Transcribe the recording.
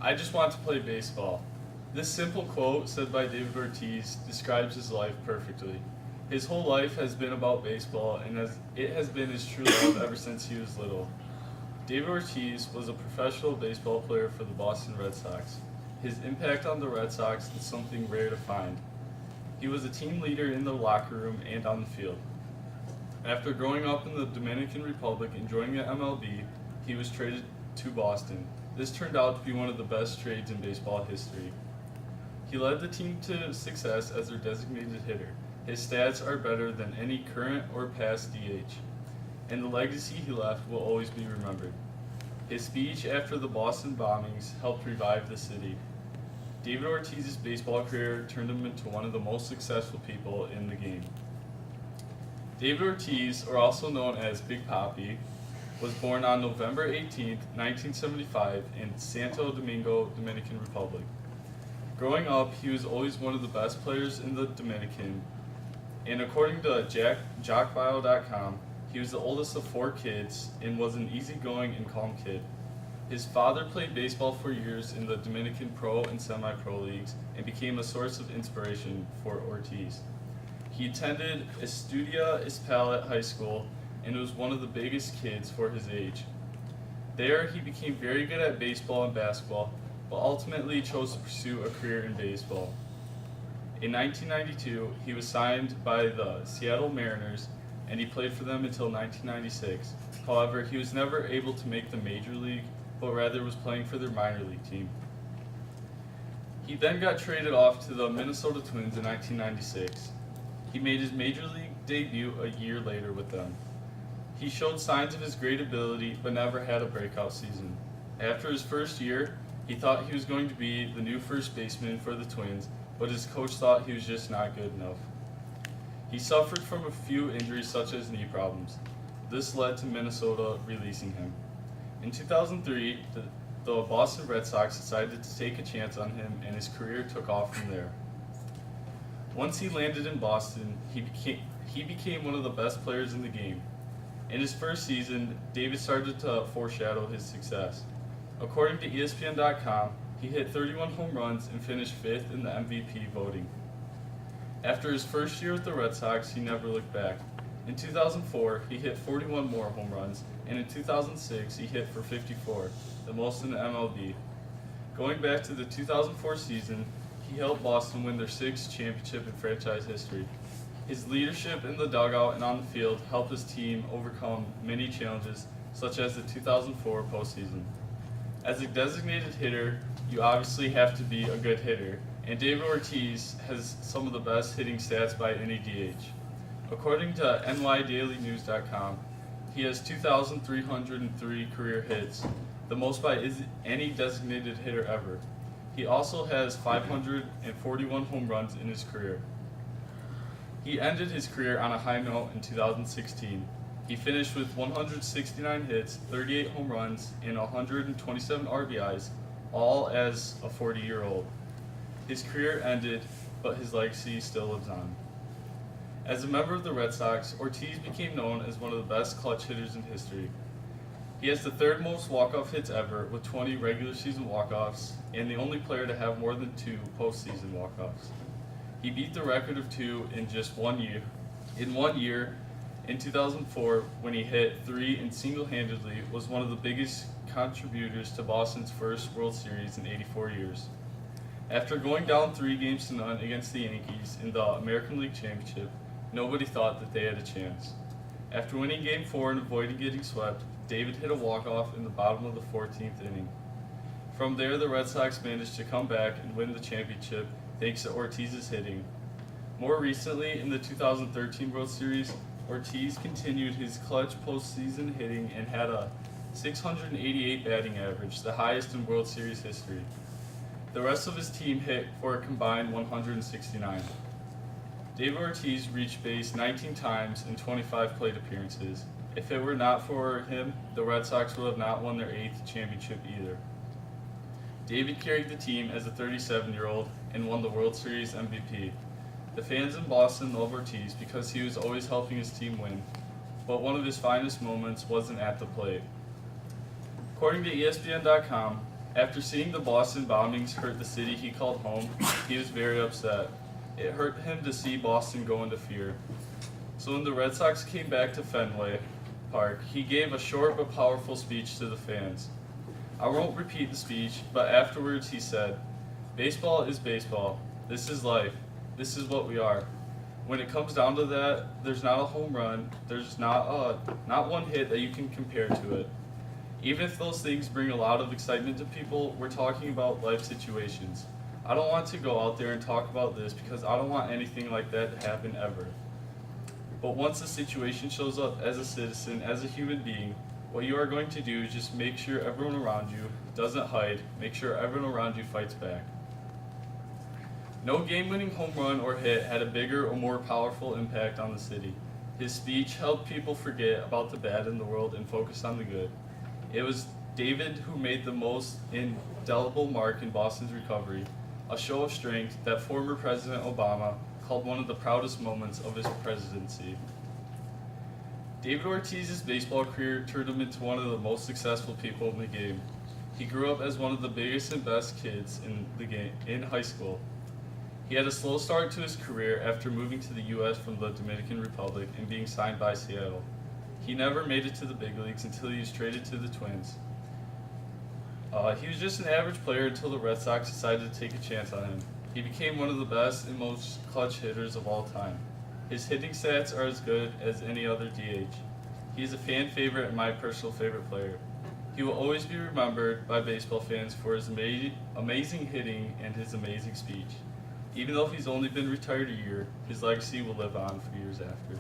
I just want to play baseball. This simple quote, said by David Ortiz, describes his life perfectly. His whole life has been about baseball, and it has been his true love ever since he was little. David Ortiz was a professional baseball player for the Boston Red Sox. His impact on the Red Sox is something rare to find. He was a team leader in the locker room and on the field. After growing up in the Dominican Republic and joining the MLB, he was traded to Boston. This turned out to be one of the best trades in baseball history. He led the team to success as their designated hitter. His stats are better than any current or past DH, and the legacy he left will always be remembered. His speech after the Boston bombings helped revive the city. David Ortiz's baseball career turned him into one of the most successful people in the game. David Ortiz, or also known as Big Papi, was born on November 18, 1975 in Santo Domingo, Dominican Republic. Growing up, he was always one of the best players in the Dominican, and according to JockBio.com, he was the oldest of 4 kids and was an easygoing and calm kid. His father played baseball for years in the Dominican pro and semi-pro leagues and became a source of inspiration for Ortiz. He attended Estudia Ispalet High School and was one of the biggest kids for his age. There, he became very good at baseball and basketball, but ultimately chose to pursue a career in baseball. In 1992, he was signed by the Seattle Mariners, and he played for them until 1996. However, he was never able to make the major league, but rather was playing for their minor league team. He then got traded off to the Minnesota Twins in 1996. He made his major league debut a year later with them. He showed signs of his great ability, but never had a breakout season. After his first year, he thought he was going to be the new first baseman for the Twins, but his coach thought he was just not good enough. He suffered from a few injuries such as knee problems. This led to Minnesota releasing him. In 2003, the Boston Red Sox decided to take a chance on him, and his career took off from there. Once he landed in Boston, he became one of the best players in the game. In his first season, David started to foreshadow his success. According to ESPN.com, he hit 31 home runs and finished 5th in the MVP voting. After his first year with the Red Sox, he never looked back. In 2004, he hit 41 more home runs, and in 2006, he hit for 54, the most in the MLB. Going back to the 2004 season, he helped Boston win their 6th championship in franchise history. His leadership in the dugout and on the field helped his team overcome many challenges, such as the 2004 postseason. As a designated hitter, you obviously have to be a good hitter, and David Ortiz has some of the best hitting stats by any DH. According to NYDailyNews.com, he has 2,303 career hits, the most by any designated hitter ever. He also has 541 home runs in his career. He ended his career on a high note in 2016. He finished with 169 hits, 38 home runs, and 127 RBIs, all as a 40-year-old. His career ended, but his legacy still lives on. As a member of the Red Sox, Ortiz became known as one of the best clutch hitters in history. He has the 3rd most walk-off hits ever, with 20 regular season walk-offs, and the only player to have more than 2 postseason walk-offs. He beat the record of 2 in just 1 year. In 2004, when he hit 3 and single-handedly was one of the biggest contributors to Boston's first World Series in 84 years. After going down 3-0 against the Yankees in the American League Championship, nobody thought that they had a chance. After winning Game 4 and avoiding getting swept, David hit a walk-off in the bottom of the 14th inning. From there, the Red Sox managed to come back and win the championship thanks to Ortiz's hitting. More recently, in the 2013 World Series, Ortiz continued his clutch postseason hitting and had a 688 batting average, the highest in World Series history. The rest of his team hit for a combined 169. David Ortiz reached base 19 times in 25 plate appearances. If it were not for him, the Red Sox would have not won their 8th championship either. David carried the team as a 37-year-old and won the World Series MVP. The fans in Boston love Ortiz because he was always helping his team win, but one of his finest moments wasn't at the plate. According to ESPN.com, After seeing the Boston bombings hurt the city he called home, he was very upset. It hurt him to see Boston go into fear. So when the Red Sox came back to Fenway Park, he gave a short but powerful speech to the fans. I won't repeat the speech, but afterwards he said, "Baseball is baseball. This is life. This is what we are. When it comes down to that, there's not a home run, there's not one hit that you can compare to it. Even if those things bring a lot of excitement to people, we're talking about life situations. I don't want to go out there and talk about this because I don't want anything like that to happen ever. But once a situation shows up as a citizen, as a human being, what you are going to do is just make sure everyone around you doesn't hide, make sure everyone around you fights back." No game-winning home run or hit had a bigger or more powerful impact on the city. His speech helped people forget about the bad in the world and focus on the good. It was David who made the most indelible mark in Boston's recovery, a show of strength that former President Obama called one of the proudest moments of his presidency. David Ortiz's baseball career turned him into one of the most successful people in the game. He grew up as one of the biggest and best kids in the game in high school. He had a slow start to his career after moving to the U.S. from the Dominican Republic and being signed by Seattle. He never made it to the big leagues until he was traded to the Twins. He was just an average player until the Red Sox decided to take a chance on him. He became one of the best and most clutch hitters of all time. His hitting stats are as good as any other DH. He is a fan favorite and my personal favorite player. He will always be remembered by baseball fans for his amazing hitting and his amazing speech. Even though he's only been retired a year, his legacy will live on for years after.